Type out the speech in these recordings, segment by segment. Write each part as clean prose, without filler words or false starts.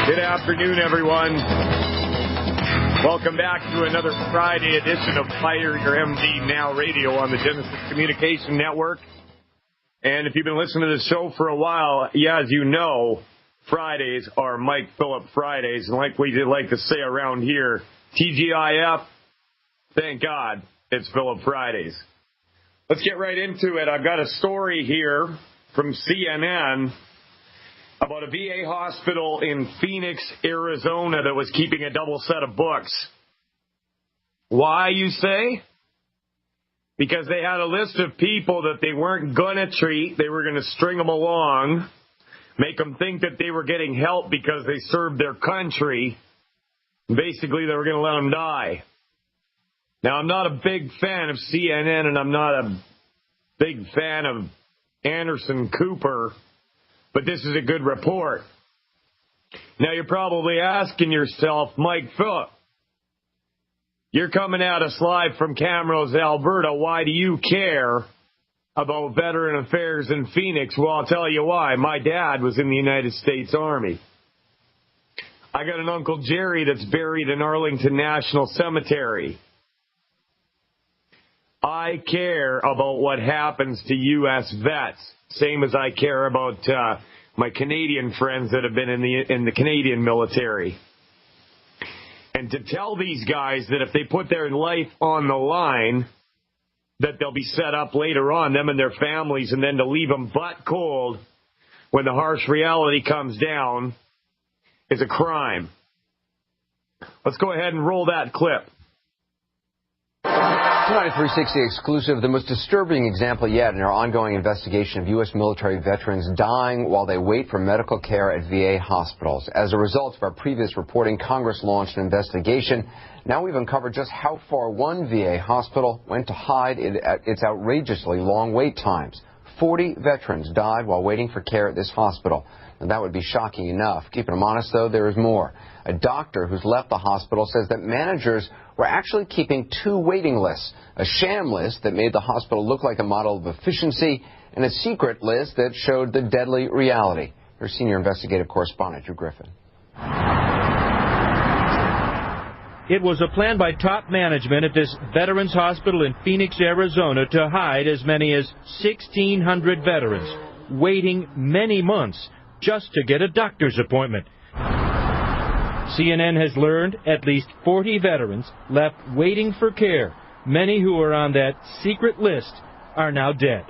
Good afternoon, everyone. Welcome back to another Friday edition of Fire Your MD Now Radio on the Genesis Communication Network. And if you've been listening to the show for a while, as you know, Fridays are Mike Phillip Fridays. And like we like to say around here, TGIF, thank God it's Phillip Fridays. Let's get right into it. I've got a story here from CNN about a VA hospital in Phoenix, Arizona that was keeping a double set of books. Why, you say? Because they had a list of people that they weren't going to treat. They were going to string them along, make them think that they were getting help because they served their country. Basically, they were going to let them die. Now, I'm not a big fan of CNN, and I'm not a big fan of Anderson Cooper, but this is a good report. Now, you're probably asking yourself, Mike Phillip, you're coming at us live from Camrose, Alberta. Why do you care about veteran affairs in Phoenix? Well, I'll tell you why. My dad was in the United States Army. I got an Uncle Jerry that's buried in Arlington National Cemetery. I care about what happens to U.S. vets, same as I care about my Canadian friends that have been in the Canadian military. And to tell these guys that if they put their life on the line, that they'll be set up later on, them and their families, and then to leave them butt cold when the harsh reality comes down is a crime. Let's go ahead and roll that clip. Tonight, 360 exclusive, the most disturbing example yet in our ongoing investigation of U.S. military veterans dying while they wait for medical care at VA hospitals. As a result of our previous reporting, Congress launched an investigation. Now we've uncovered just how far one VA hospital went to hide its outrageously long wait times. 40 veterans died while waiting for care at this hospital. Now, that would be shocking enough. Keeping them honest, though, there is more. A doctor who's left the hospital says that managers were actually keeping two waiting lists, a sham list that made the hospital look like a model of efficiency and a secret list that showed the deadly reality. Here's senior investigative correspondent Drew Griffin. It was a plan by top management at this veterans hospital in Phoenix, Arizona, to hide as many as 1,600 veterans, waiting many months just to get a doctor's appointment. CNN has learned at least 40 veterans left waiting for care. Many who are on that secret list are now dead.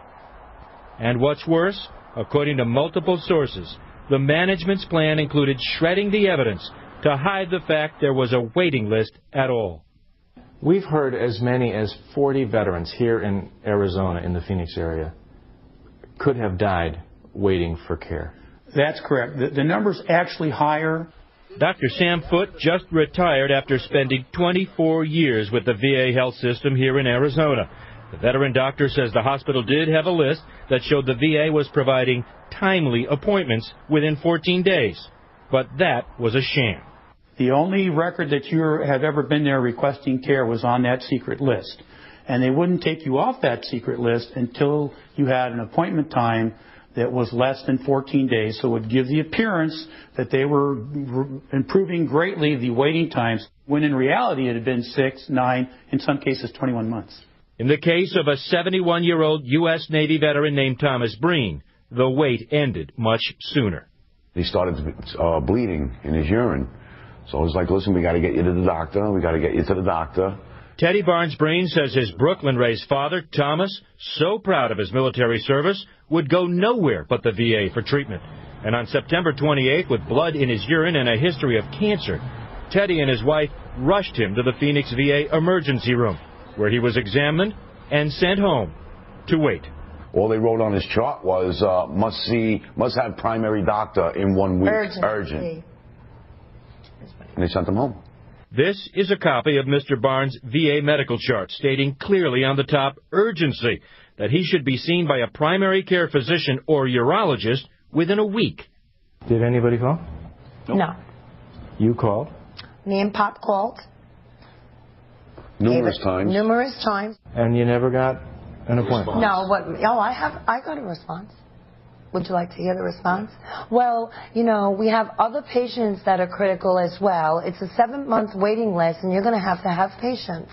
And what's worse, according to multiple sources, the management's plan included shredding the evidence to hide the fact there was a waiting list at all. We've heard as many as 40 veterans here in Arizona, in the Phoenix area, could have died waiting for care. That's correct. The number's actually higher. Dr. Sam Foote just retired after spending 24 years with the VA health system here in Arizona. The veteran doctor says the hospital did have a list that showed the VA was providing timely appointments within 14 days. But that was a sham. The only record that you have ever been there requesting care was on that secret list. And they wouldn't take you off that secret list until you had an appointment time that was less than 14 days. So it would give the appearance that they were improving greatly the waiting times, when in reality it had been 6, 9, in some cases 21 months. In the case of a 71-year-old U.S. Navy veteran named Thomas Breen, the wait ended much sooner. He started bleeding in his urine. So I was like, listen, we got to get you to the doctor. We got to get you to the doctor. Teddy Barnes Breen says his Brooklyn-raised father, Thomas, so proud of his military service, would go nowhere but the VA for treatment. And on September 28th, with blood in his urine and a history of cancer, Teddy and his wife rushed him to the Phoenix VA emergency room, where he was examined and sent home to wait. All they wrote on his chart was, must have primary doctor in 1 week. Urgent. And they sent him home. This is a copy of Mr. Barnes' VA medical chart, stating clearly on the top, urgency, that he should be seen by a primary care physician or urologist within a week. Did anybody call? No. You called? Me and Pop called. Numerous times. Numerous times. And you never got an appointment? No, I got a response. Would you like to hear the response? Well, you know, we have other patients that are critical as well. It's a 7-month waiting list, and you're going to have patience.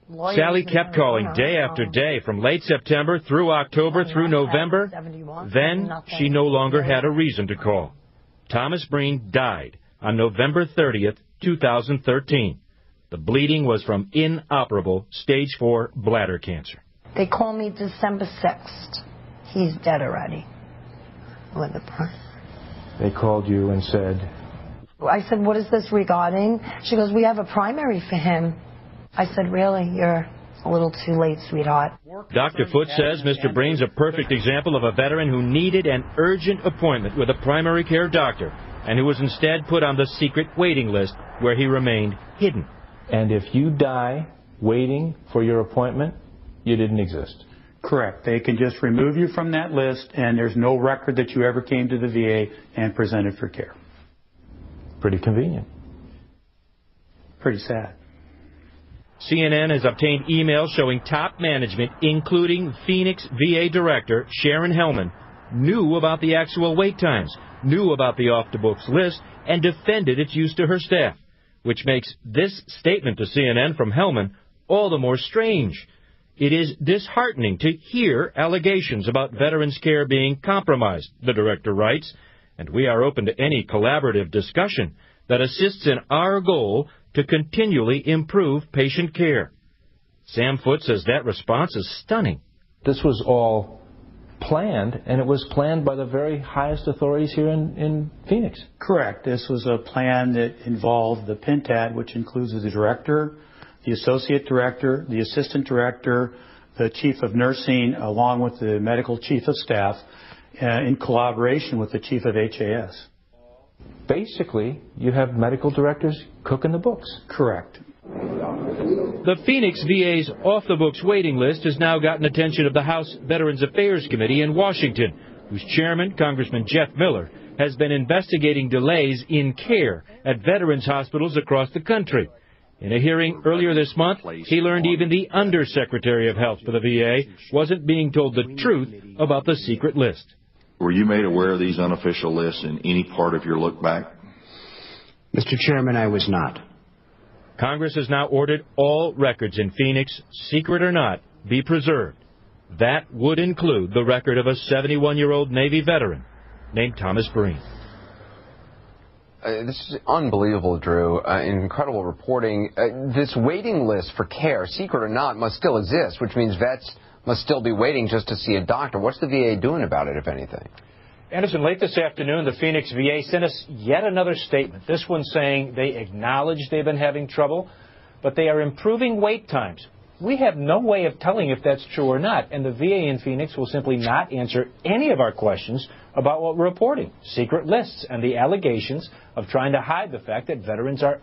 Lawyers Sally kept calling day after day from late September through October through November. Then she no longer had a reason to call. Thomas Breen died on November 30th, 2013. The bleeding was from inoperable stage 4 bladder cancer. They called me December 6th. He's dead already. They called you and said... I said, what is this regarding? She goes, we have a primary for him. I said, really? You're a little too late, sweetheart. Dr. Foote says Mr. Breen's a perfect example of a veteran who needed an urgent appointment with a primary care doctor and who was instead put on the secret waiting list where he remained hidden. And if you die waiting for your appointment, you didn't exist. Correct. They can just remove you from that list, and there's no record that you ever came to the VA and presented for care. Pretty convenient. Pretty sad. CNN has obtained emails showing top management, including Phoenix VA Director Sharon Hellman, knew about the actual wait times, knew about the off-the-books list, and defended its use to her staff, which makes this statement to CNN from Hellman all the more strange. It is disheartening to hear allegations about veterans' care being compromised, the director writes, and we are open to any collaborative discussion that assists in our goal to continually improve patient care. Sam Foote says that response is stunning. This was all planned, and it was planned by the very highest authorities here in Phoenix. Correct. This was a plan that involved the PINTAD, which includes the director, the associate director, the assistant director, the chief of nursing, along with the medical chief of staff, in collaboration with the chief of HAS. Basically, you have medical directors cooking the books. Correct. The Phoenix VA's off-the-books waiting list has now gotten attention of the House Veterans Affairs Committee in Washington, whose chairman, Congressman Jeff Miller, has been investigating delays in care at veterans hospitals across the country. In a hearing earlier this month, he learned even the Undersecretary of Health for the VA wasn't being told the truth about the secret list. Were you made aware of these unofficial lists in any part of your look back? Mr. Chairman, I was not. Congress has now ordered all records in Phoenix, secret or not, be preserved. That would include the record of a 71-year-old Navy veteran named Thomas Breen. This is unbelievable, Drew. Incredible reporting. This waiting list for care, secret or not, must still exist, which means vets must still be waiting just to see a doctor. What's the VA doing about it, if anything? Anderson, late this afternoon, the Phoenix VA sent us yet another statement, this one saying they acknowledge they've been having trouble, but they are improving wait times. We have no way of telling if that's true or not, and the VA in Phoenix will simply not answer any of our questions about what we're reporting, secret lists, and the allegations of trying to hide the fact that veterans are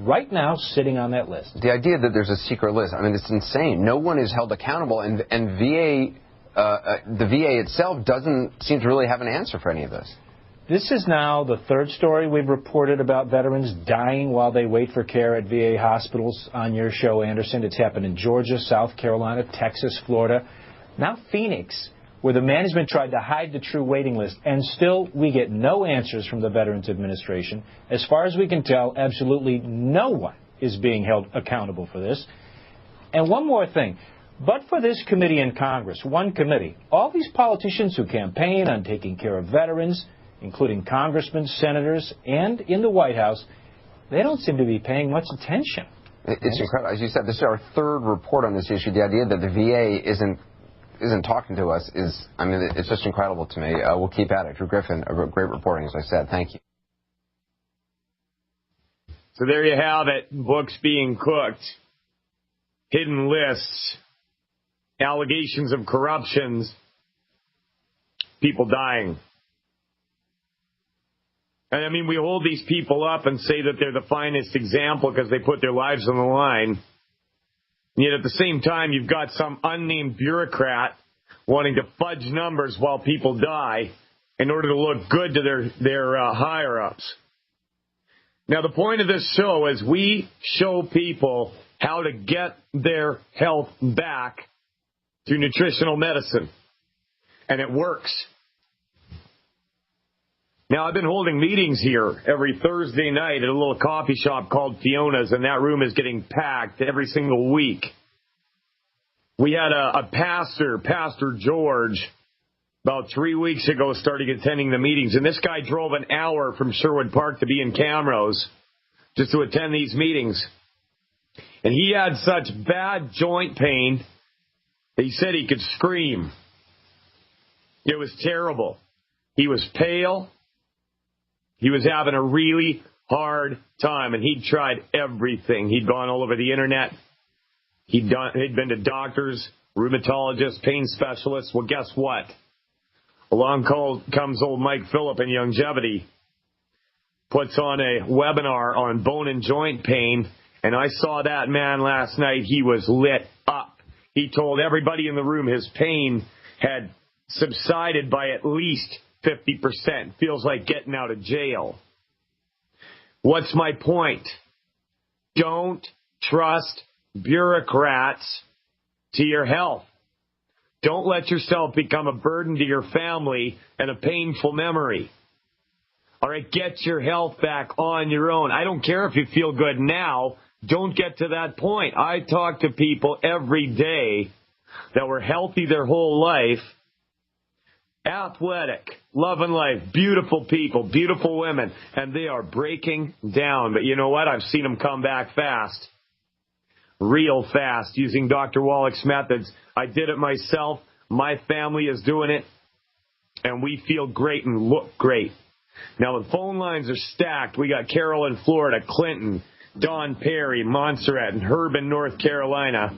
right now, sitting on that list. The idea that there's a secret list, I mean, it's insane. No one is held accountable, and VA, the VA itself doesn't seem to really have an answer for any of this. This is now the third story we've reported about veterans dying while they wait for care at VA hospitals on your show, Anderson. It's happened in Georgia, South Carolina, Texas, Florida. Now Phoenix, where the management tried to hide the true waiting list, and still we get no answers from the Veterans Administration. As far as we can tell, absolutely no one is being held accountable for this. And one more thing. But for this committee in Congress, one committee, all these politicians who campaign on taking care of veterans, including congressmen, senators, and in the White House, they don't seem to be paying much attention. It's incredible. As you said, this is our third report on this issue. The idea that the VA isn't talking to us is, I mean, it's just incredible to me. We'll keep at it. Drew Griffin, great reporting, as I said. Thank you. So there you have it. Books being cooked. Hidden lists. Allegations of corruptions. People dying. And I mean, we hold these people up and say that they're the finest example because they put their lives on the line. And yet at the same time, you've got some unnamed bureaucrat wanting to fudge numbers while people die in order to look good to their higher-ups. Now, the point of this show is we show people how to get their health back through nutritional medicine. And it works. Now, I've been holding meetings here every Thursday night at a little coffee shop called Fiona's, and that room is getting packed every single week. We had a pastor, Pastor George, about 3 weeks ago started attending the meetings, and this guy drove an hour from Sherwood Park to be in Camrose just to attend these meetings. And he had such bad joint pain that he said he could scream. It was terrible. He was pale. He was having a really hard time, and he'd tried everything. He'd gone all over the internet. He'd been to doctors, rheumatologists, pain specialists. Well, guess what? Along comes old Mike Phillip in Longevity, puts on a webinar on bone and joint pain, and I saw that man last night. He was lit up. He told everybody in the room his pain had subsided by at least 50%. Feels like getting out of jail. What's my point? Don't trust bureaucrats to your health. Don't let yourself become a burden to your family and a painful memory. All right, get your health back on your own. I don't care if you feel good now. Don't get to that point. I talk to people every day that were healthy their whole life, athletic, loving life, beautiful people, beautiful women, and they are breaking down. But you know what? I've seen them come back fast, real fast, using Dr. Wallach's methods. I did it myself. My family is doing it, and we feel great and look great. Now, the phone lines are stacked. We got Carol in Florida, Clinton, Don Perry, Montserrat, and Herb in North Carolina.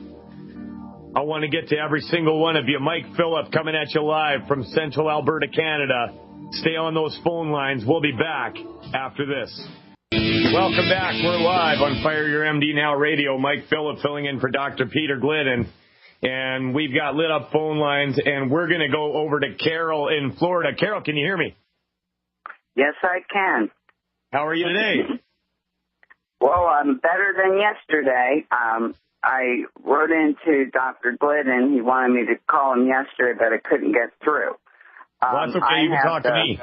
I want to get to every single one of you. Mike Phillip coming at you live from Central Alberta, Canada. Stay on those phone lines. We'll be back after this. Welcome back. We're live on Fire Your MD Now Radio. Mike Phillip filling in for Dr. Peter Glidden. And we've got lit up phone lines, and we're going to go over to Carol in Florida. Carol, can you hear me? Yes, I can. How are you today? Well, I'm better than yesterday. I wrote into Dr. Glidden. He wanted me to call him yesterday, but I couldn't get through. Well, that's okay. You can talk to me.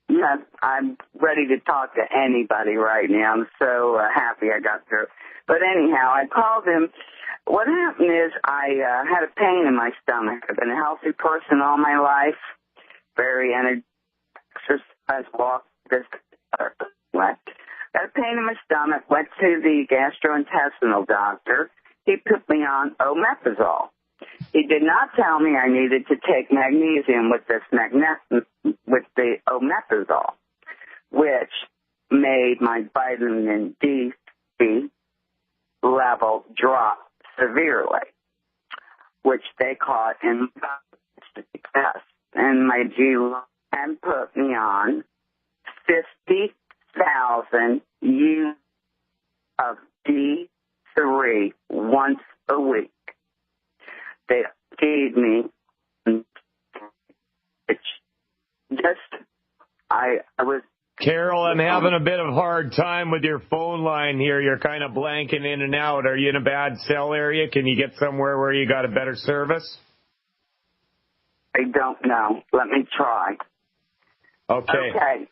Yes, I'm ready to talk to anybody right now. I'm so happy I got through. But anyhow, I called him. What happened is I had a pain in my stomach. I've been a healthy person all my life, very energetic, exercise, walk, this, what. Got a pain in my stomach, went to the gastrointestinal doctor. He put me on omeprazole. He did not tell me I needed to take magnesium with the omeprazole, which made my vitamin D level drop severely, which they caught in success. And my GM put me on 50,000 units of D3 once a week. They gave me, I was. Carol, I'm having a bit of a hard time with your phone line here. You're kind of blanking in and out. Are you in a bad cell area? Can you get somewhere where you got a better service? I don't know. Let me try. Okay.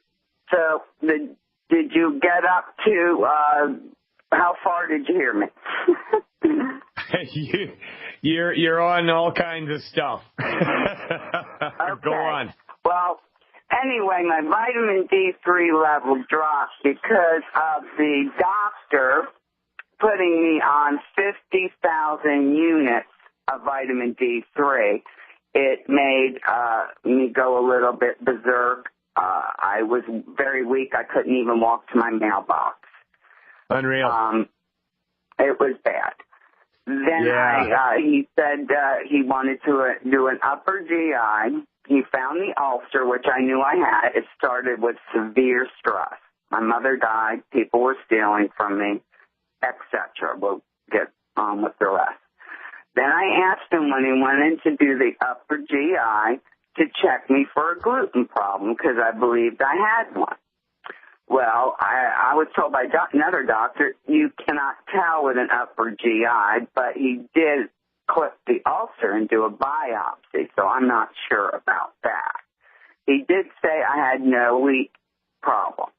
So, did you get up to, how far did you hear me? You're on all kinds of stuff. Okay. Go on. Well, anyway, my vitamin D3 level dropped because of the doctor putting me on 50,000 units of vitamin D3. It made me go a little bit berserk. I was very weak. I couldn't even walk to my mailbox. Unreal. It was bad. Then he said he wanted to do an upper GI. He found the ulcer, which I knew I had. It started with severe stress. My mother died. People were stealing from me, etc. We'll get on with the rest. Then I asked him when he went in to do the upper GI to check me for a gluten problem because I believed I had one. Well, I was told by another doctor, you cannot tell with an upper GI, but he did clip the ulcer and do a biopsy, so I'm not sure about that. he did say I had no wheat problem.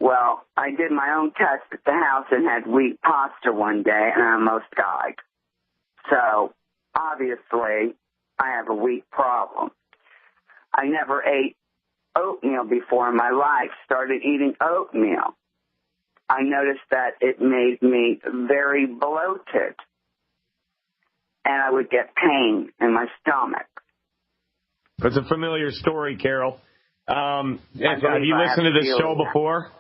Well, I did my own test at the house and had wheat pasta one day, and I almost died. So, obviously, I have a wheat problem. I never ate oatmeal before in my life, started eating oatmeal. I noticed that it made me very bloated, and I would get pain in my stomach. It's a familiar story, Carol. Have you listened to this show before?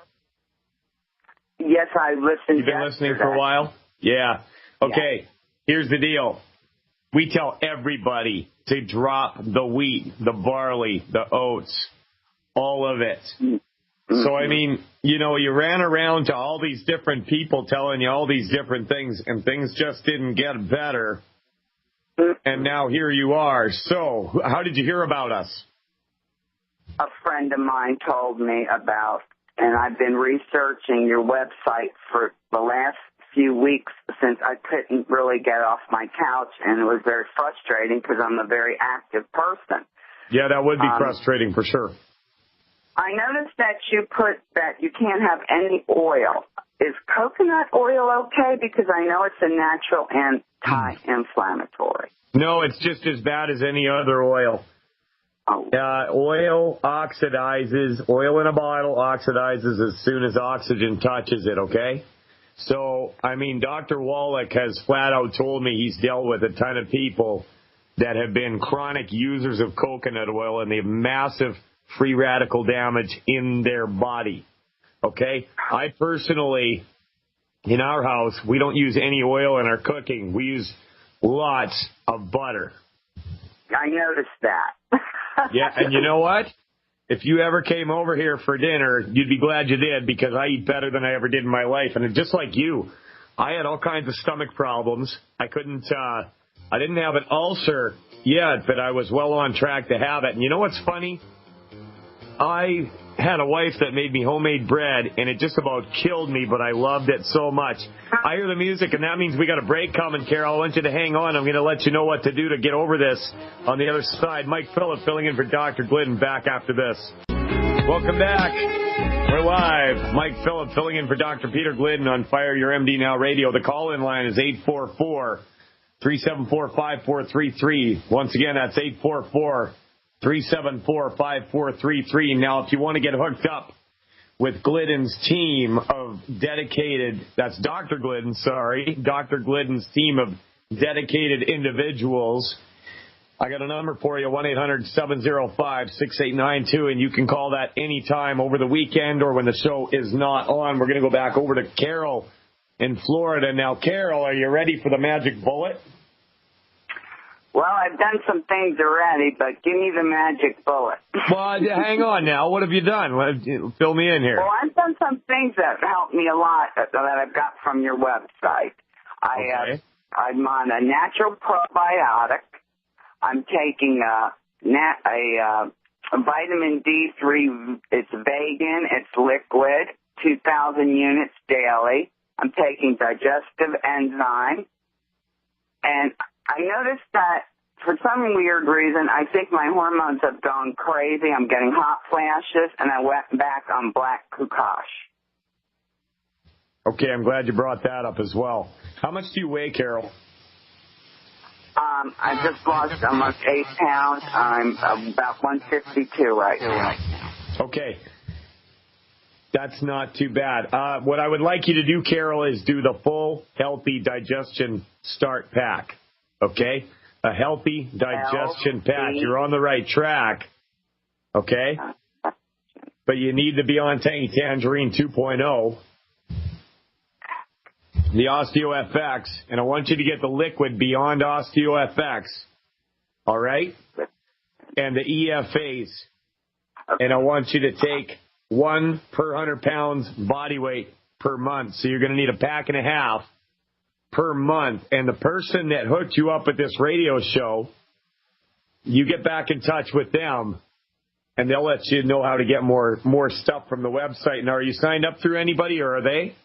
Yes, I listened. You've been listening for a while? Yeah. Okay, yeah. Here's the deal. We tell everybody to drop the wheat, the barley, the oats, all of it. Mm-hmm. So, I mean, you know, you ran around to all these different people telling you all these different things, and things just didn't get better. And now here you are. So, how did you hear about us? A friend of mine told me about, and I've been researching your website for the last few weeks since I couldn't really get off my couch, and it was very frustrating because I'm a very active person. Yeah, that would be frustrating for sure. I noticed that you put that you can't have any oil. Is coconut oil okay? Because I know it's a natural anti-inflammatory. No, it's just as bad as any other oil. Oh. Oil oxidizes. Oil in a bottle oxidizes as soon as oxygen touches it, okay? So, I mean, Dr. Wallach has flat out told me he's dealt with a ton of people that have been chronic users of coconut oil, and they have massive free radical damage in their body, okay? I personally, in our house, we don't use any oil in our cooking. We use lots of butter. I noticed that. Yeah, and you know what? If you ever came over here for dinner, you'd be glad you did, because I eat better than I ever did in my life. And just like you, I had all kinds of stomach problems. I didn't have an ulcer yet, but I was well on track to have it. And you know what's funny? I had a wife that made me homemade bread, and it just about killed me, but I loved it so much. I hear the music, and that means we got a break coming, Carol. I want you to hang on. I'm going to let you know what to do to get over this on the other side. Mike Phillip filling in for Dr. Glidden, back after this. Welcome back. We're live. Mike Phillip filling in for Dr. Peter Glidden on Fire Your MD Now Radio. The call-in line is 844-374-5433. Once again, that's 844-374-5433. Now, if you want to get hooked up with Glidden's team of dedicated, that's Dr. Glidden, Dr. Glidden's team of dedicated individuals, I got a number for you, 1-800-705-6892, and you can call that anytime over the weekend or when the show is not on. We're going to go back over to Carol in Florida. Now, Carol, are you ready for the magic bullet? Well, I've done some things already, but give me the magic bullet. Well, hang on now. What have you done? Fill me in here. Well, I've done some things that helped me a lot that I've got from your website. I'm on a natural probiotic. I'm taking a vitamin D3. It's vegan. It's liquid, 2,000 units daily. I'm taking digestive enzyme. And I noticed that for some weird reason, I think my hormones have gone crazy. I'm getting hot flashes, and I went back on black kukosh. Okay, I'm glad you brought that up as well. How much do you weigh, Carol? I just lost almost 8 pounds. I'm about 152 right now. Okay. That's not too bad. What I would like you to do, Carol, is do the full healthy digestion start pack. Okay? A healthy digestion pack. You're on the right track. Okay? But you need to be on Tangerine 2.0. The OsteoFX. And I want you to get the liquid beyond OsteoFX. All right? And the EFAs. And I want you to take 1 per 100 pounds body weight per month. So you're going to need a pack and a half per month. And the person that hooked you up with this radio show, you get back in touch with them, and they'll let you know how to get more stuff from the website. Now, are you signed up through anybody, or are they?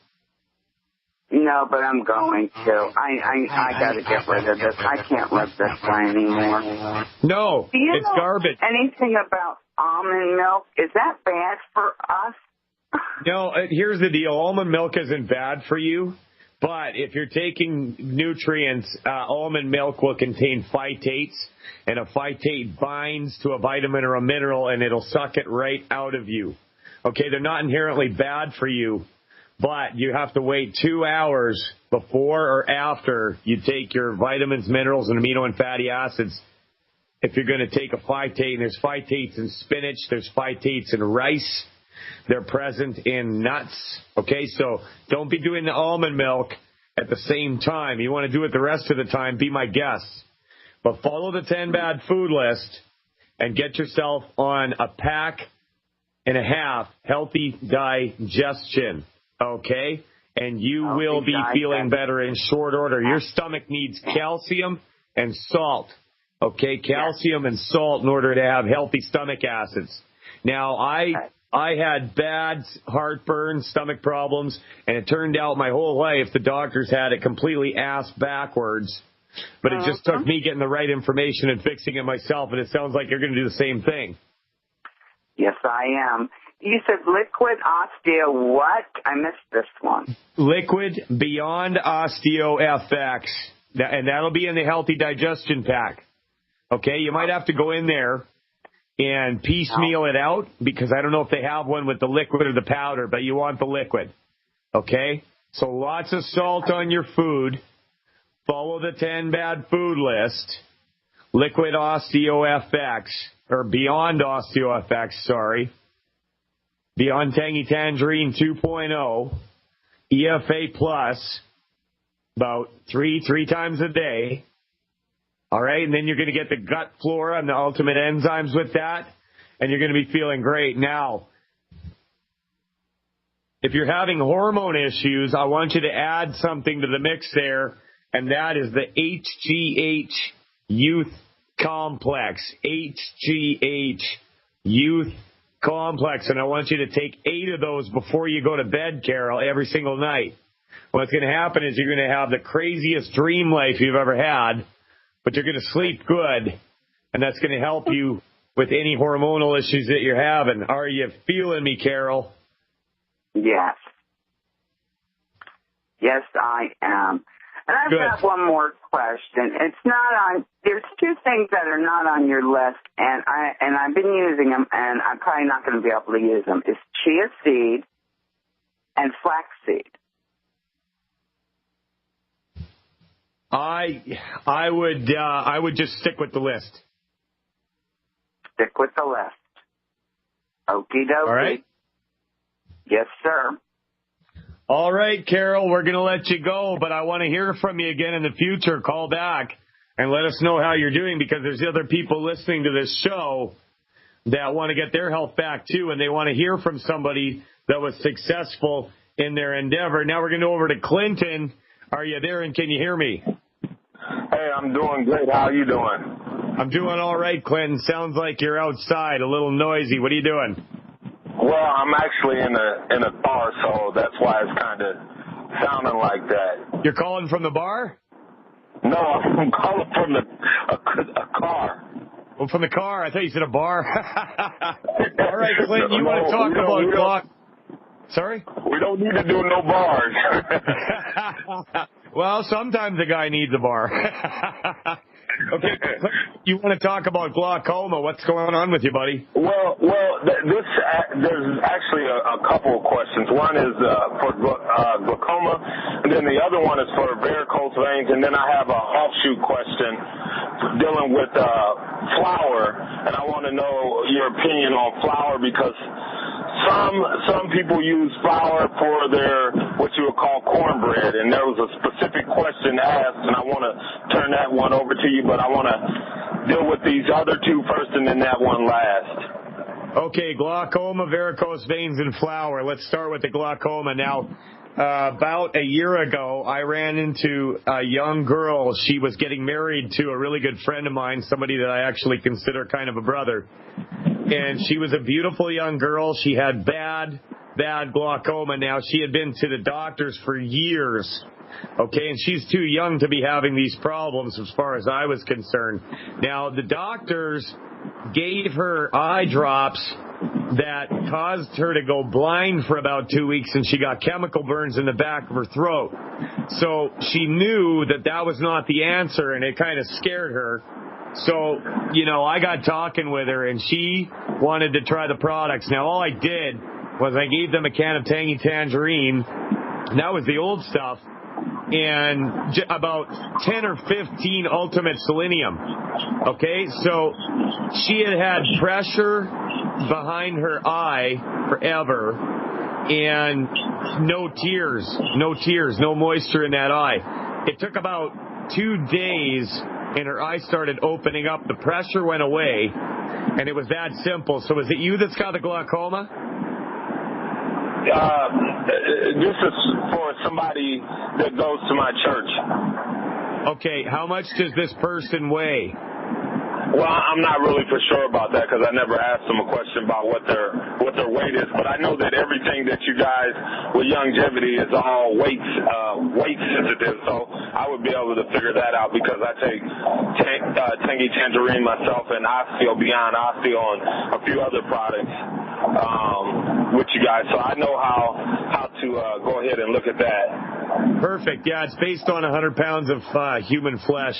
No, but I'm going to. I got to get rid of this. I can't live this way anymore. No, Do you it's know garbage. anything about almond milk? Is that bad for us? No, here's the deal. Almond milk isn't bad for you, but if you're taking nutrients, almond milk will contain phytates, and a phytate binds to a vitamin or a mineral, and it'll suck it right out of you. Okay, they're not inherently bad for you, but you have to wait 2 hours before or after you take your vitamins, minerals, and amino and fatty acids. If you're going to take a phytate, and there's phytates in spinach, there's phytates in rice. They're present in nuts. Okay, so don't be doing the almond milk at the same time. You want to do it the rest of the time, be my guest. But follow the 10 bad food list and get yourself on a pack and a half healthy digestion. Okay? And you will be feeling better in short order. Your stomach needs calcium and salt. Okay? Calcium and salt in order to have healthy stomach acids. Now, I had bad heartburn, stomach problems, and it turned out my whole life the doctors had it completely ass backwards. But it just took me getting the right information and fixing it myself, and it sounds like you're going to do the same thing. Yes, I am. You said liquid osteo what? I missed this one. Liquid Beyond Osteo FX, and that'll be in the Healthy Digestion Pack. Okay, you might have to go in there and piecemeal it out, because I don't know if they have one with the liquid or the powder, but you want the liquid. Okay? So lots of salt on your food. Follow the 10 bad food list. Liquid Osteo FX, or Beyond Osteo FX, sorry. Beyond Tangy Tangerine 2.0. EFA Plus, about three times a day. All right, and then you're going to get the gut flora and the ultimate enzymes with that, and you're going to be feeling great. Now, if you're having hormone issues, I want you to add something to the mix there, and that is the HGH Youth Complex. HGH Youth Complex, and I want you to take 8 of those before you go to bed, Carol, every single night. What's going to happen is you're going to have the craziest dream life you've ever had, but you're going to sleep good, and that's going to help you with any hormonal issues that you're having. Are you feeling me, Carol? Yes. Yes, I am. And I've got one more question. It's not on. There's 2 things that are not on your list, and I've been using them, and I'm probably not going to be able to use them. It's chia seed and flaxseed. I would just stick with the list. Stick with the list. Okie dokie. All right. Yes, sir. All right, Carol, we're going to let you go, but I want to hear from you again in the future. Call back and let us know how you're doing, because there's other people listening to this show that want to get their health back too, and they want to hear from somebody that was successful in their endeavor. Now we're going to go over to Clinton. Are you there, and can you hear me? Hey, I'm doing great. How are you doing? I'm doing all right, Clinton. Sounds like you're outside, a little noisy. What are you doing? Well, I'm actually in a bar, so that's why it's kind of sounding like that. You're calling from the bar? No, I'm calling from a car. Well, from the car? I thought you said a bar. All right, Clinton, you want to talk about clock? Sorry? We don't need to do no bars. Well, sometimes a guy needs a bar. Okay, you want to talk about glaucoma? What's going on with you, buddy? Well, there's actually a couple of questions. One is for glaucoma, and then the other one is for varicose veins, and then I have an offshoot question dealing with flour, and I want to know your opinion on flour, because some people use flour for their what you would call cornbread, and there was a specific question asked, and I want to turn that one over to you, but I want to deal with these other 2 first and then that one last. Okay, glaucoma, varicose veins, and flour. Let's start with the glaucoma. Now, about a year ago, I ran into a young girl. She was getting married to a really good friend of mine, somebody that I actually consider kind of a brother. And she was a beautiful young girl. She had bad bad glaucoma. Now, she had been to the doctors for years, okay, and she's too young to be having these problems as far as I was concerned. Now, the doctors gave her eye drops that caused her to go blind for about 2 weeks, and she got chemical burns in the back of her throat. So she knew that that was not the answer, and it kind of scared her. So, you know, I got talking with her, and she wanted to try the products. Now, all I did was I gave them a can of Tangy Tangerine, and that was the old stuff, and about 10 or 15 Ultimate Selenium. Okay, so she had pressure behind her eye forever, and no tears, no moisture in that eye. It took about 2 days, and her eye started opening up. The pressure went away, and it was that simple. So is it you that's got the glaucoma? This is for somebody that goes to my church. Okay, how much does this person weigh? Well, I'm not really for sure about that because I never asked them a question about what their weight is. But I know that everything that you guys with longevity is all weight sensitive. So I would be able to figure that out because I take Tangy Tangerine myself and Osteo Beyond Osteo and a few other products with you guys. So I know how to go ahead and look at that. Perfect. Yeah, it's based on 100 pounds of human flesh.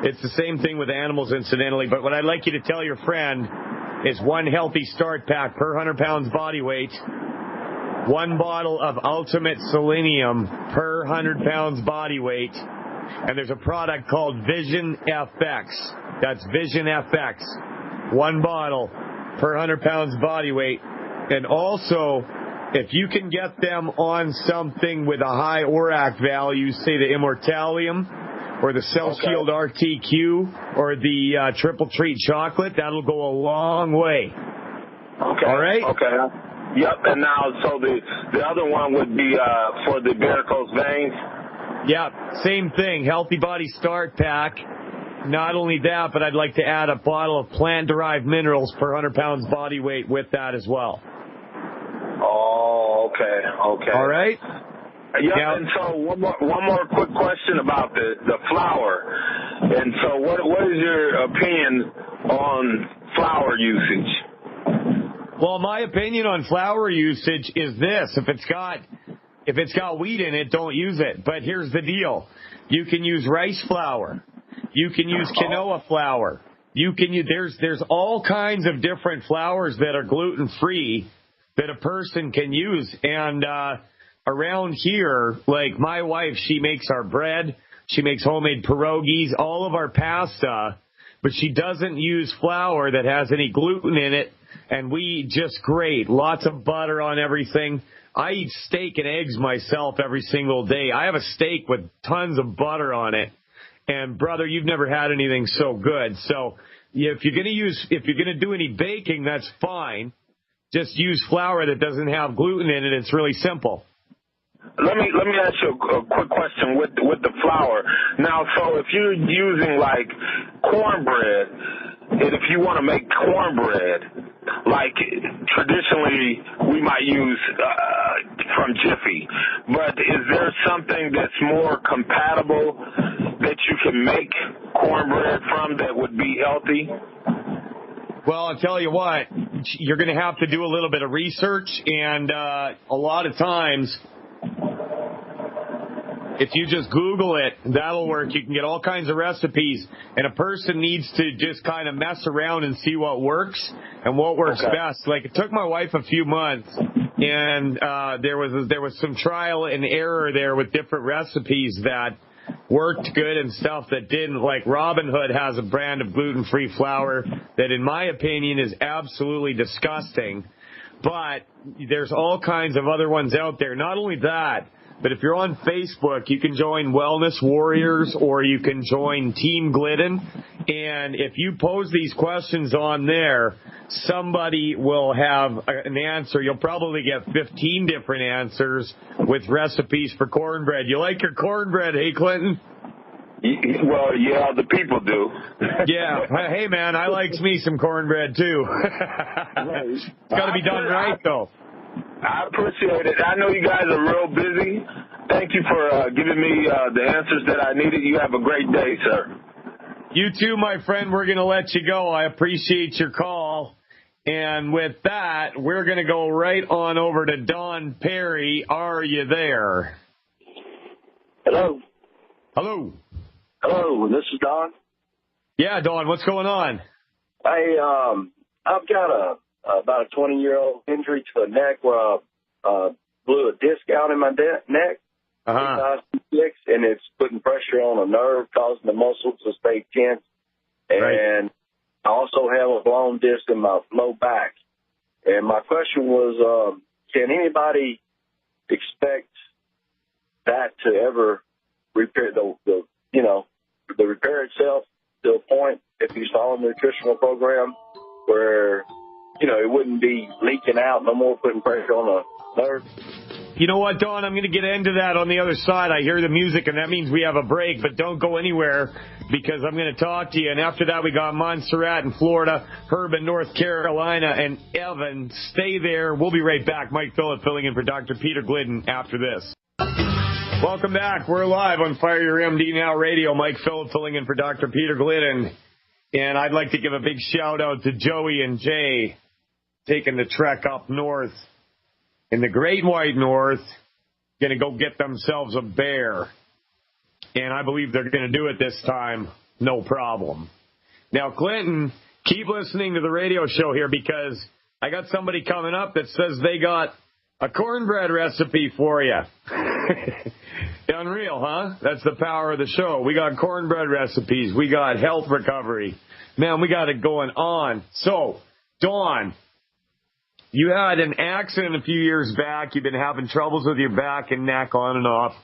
It's the same thing with animals, incidentally. But what I'd like you to tell your friend is 1 healthy start pack per 100 pounds body weight, 1 bottle of Ultimate Selenium per 100 pounds body weight, and there's a product called Vision FX. That's Vision FX. 1 bottle per 100 pounds body weight. And also, if you can get them on something with a high ORAC value, say the Immortalium or the Cell Shield RTQ or the Triple Treat Chocolate, that'll go a long way. Okay. All right? Okay. Yep. And now, so the other one would be for the varicose veins? Yeah, same thing. Healthy Body Start Pack. Not only that, but I'd like to add a bottle of plant-derived minerals per 100 pounds body weight with that as well. Oh, okay. All right. Yeah. And so one more quick question about the flour. And so what is your opinion on flour usage? Well, my opinion on flour usage is this: if it's got wheat in it, don't use it. But here's the deal: you can use rice flour, you can use quinoa flour, you can use there's all kinds of different flours that are gluten free that a person can use. And around here, like my wife, she makes our bread, she makes homemade pierogies, all of our pasta, but she doesn't use flour that has any gluten in it, and we just grate lots of butter on everything. I eat steak and eggs myself every single day. I have a steak with tons of butter on it, and brother, you've never had anything so good. So if you're gonna do any baking, that's fine. Just use flour that doesn't have gluten in it. It's really simple. Let me ask you a quick question with the flour. Now, so if you're using like cornbread, and if you want to make cornbread, like traditionally we might use from Jiffy, but is there something that's more compatible that you can make cornbread from that would be healthy? Well, I'll tell you what, you're going to have to do a little bit of research, and a lot of times, if you just Google it, that'll work. You can get all kinds of recipes, and a person needs to just kind of mess around and see what works and what works best. Like, it took my wife a few months, and there was some trial and error there with different recipes that worked good and stuff that didn't. Like Robin Hood has a brand of gluten-free flour that, in my opinion, is absolutely disgusting. But there's all kinds of other ones out there. Not only that, but if you're on Facebook, you can join Wellness Warriors or you can join Team Glidden. And if you pose these questions on there, somebody will have an answer. You'll probably get 15 different answers with recipes for cornbread. You like your cornbread, hey, Clinton? Well, yeah, the people do. Yeah. Hey, man, I like me some cornbread, too. It's got to be done right, though. I appreciate it. I know you guys are real busy. Thank you for giving me the answers that I needed. You have a great day, sir. You too, my friend. We're going to let you go. I appreciate your call. And with that, we're going to go right on over to Don Perry. Are you there? Hello. Hello. Hello, this is Don. Yeah, Don, what's going on? I've got about a 20-year-old injury to the neck where I blew a disc out in my neck. And it's putting pressure on a nerve, causing the muscles to stay tense. And I also have a blown disc in my low back. And my question was, can anybody expect that to ever repair the repair itself to a point if you follow a nutritional program where, it wouldn't be leaking out no more, putting pressure on a nerve? You know what, Don? I'm going to get into that on the other side. I hear the music, and that means we have a break, but don't go anywhere because I'm going to talk to you. And after that, we got Montserrat in Florida, Herb in North Carolina, and Evan. Stay there. We'll be right back. Mike Phillip filling in for Dr. Peter Glidden after this. Welcome back. We're live on Fire Your MD Now Radio. Mike Phillip filling in for Dr. Peter Glidden. And I'd like to give a big shout-out to Joey and Jay taking the trek up north in the Great White North, going to go get themselves a bear. And I believe they're going to do it this time, no problem. Now, Clinton, keep listening to the radio show here because I got somebody coming up that says they got a cornbread recipe for you. Unreal, huh? That's the power of the show. We got cornbread recipes. We got health recovery. Man, we got it going on. So, Dawn, you had an accident a few years back. You've been having troubles with your back and neck on and off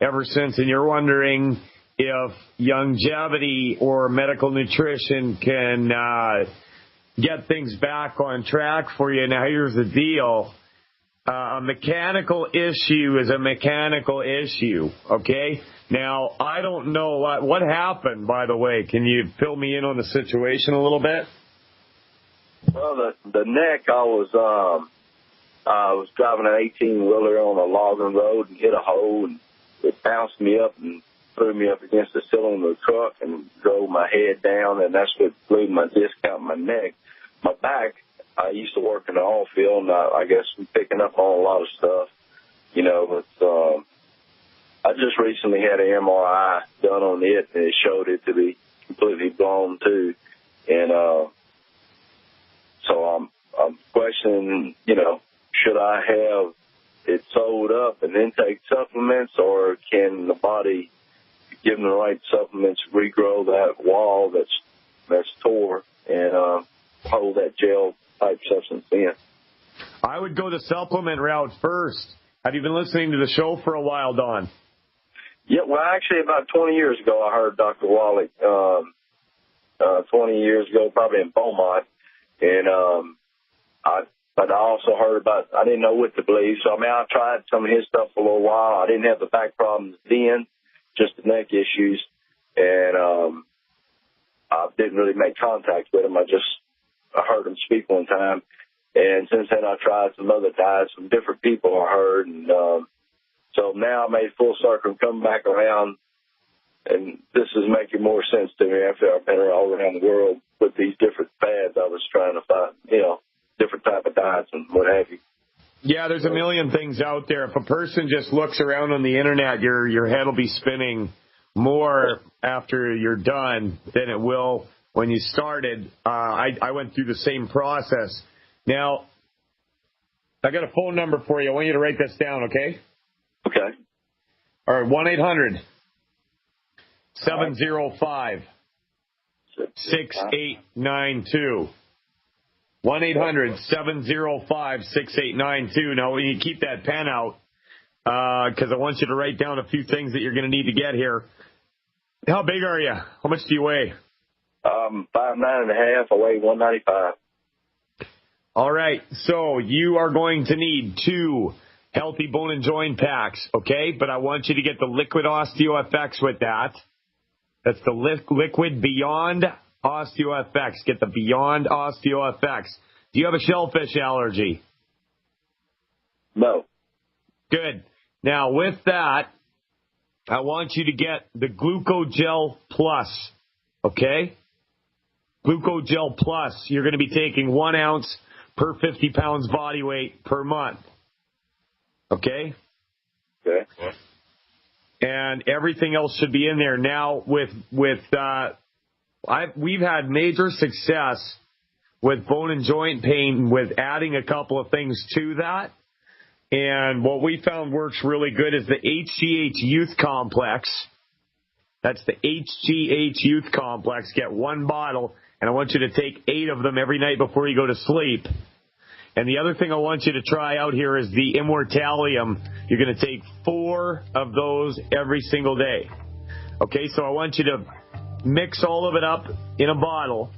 ever since, and you're wondering if longevity or medical nutrition can get things back on track for you. Now, here's the deal. A mechanical issue is a mechanical issue, okay? Now, I don't know what happened, by the way. Can you fill me in on the situation a little bit? Well, the neck, I was driving an 18-wheeler on a logging road and hit a hole, and it bounced me up and threw me up against the cylinder of the truck and drove my head down, and that's what blew my disc out my neck. My back, I used to work in the oil field, and I guess I'm picking up on a lot of stuff, but I just recently had an MRI done on it, and it showed it to be completely blown too, and so I'm questioning, should I have it sewed up and then take supplements, or can the body, given the right supplements, regrow that wall that's tore and hold that gel-type substance in? I would go the supplement route first. Have you been listening to the show for a while, Don? Yeah, well, actually, about 20 years ago, I heard Dr. Wally, 20 years ago, probably in Beaumont. And but I also heard about, I didn't know what to believe. So, I tried some of his stuff for a little while. I didn't have the back problems then, just the neck issues. And I didn't really make contact with him. I heard him speak one time. And since then, I tried some other diets from different people I heard. And so now I made full circle and come back around. And this is making more sense to me after I've been all around the world with these different fads. I was trying to find, different type of diets and what have you. Yeah, there's a million things out there. If a person just looks around on the internet, your head will be spinning more after you're done than it will when you started. I went through the same process. Now, I got a phone number for you. I want you to write this down, okay? Okay. All right, 1-800-705-6892. 1-800-705-6892. Now, when you keep that pen out, because I want you to write down a few things that you're going to need to get here. How big are you? How much do you weigh? 5'9.5". I weigh 195. All right. So you are going to need 2 healthy bone and joint packs, okay? But I want you to get the liquid OsteoFX with that. That's the liquid Beyond OsteoFX. Get the Beyond OsteoFX. Do you have a shellfish allergy? No. Good. Now, with that, I want you to get the Glucogel Plus, okay? Glucogel Plus, you're going to be taking 1 ounce per 50 pounds body weight per month, okay? Okay. And everything else should be in there. Now, we've had major success with bone and joint pain with adding a couple of things to that. And what we found works really good is the HGH Youth Complex. That's the HGH Youth Complex. Get 1 bottle, and I want you to take 8 of them every night before you go to sleep. And the other thing I want you to try out here is the Immortalium. You're going to take 4 of those every single day. Okay, so I want you to mix all of it up in a bottle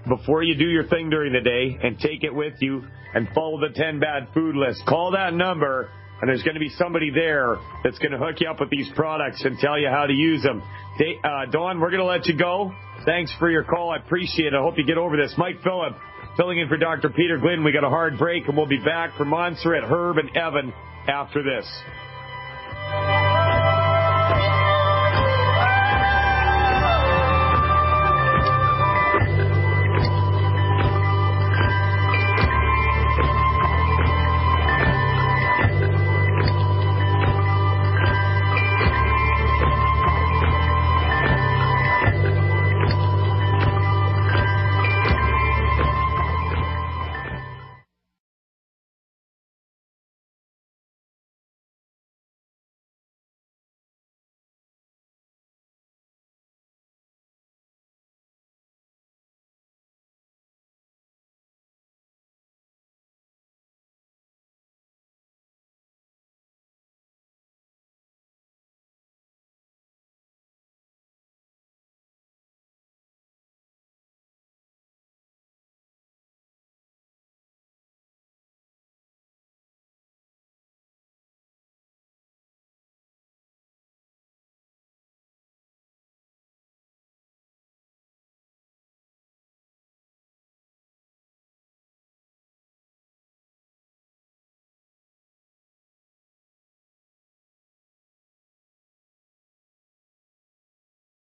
before you do your thing during the day and take it with you and follow the 10 bad food list. Call that number, and there's going to be somebody there that's going to hook you up with these products and tell you how to use them. Dawn, we're going to let you go. Thanks for your call. I appreciate it. I hope you get over this. Mike Phillip, filling in for Dr. Peter Glidden. We got a hard break, and we'll be back for Montserrat, Herb, and Evan after this.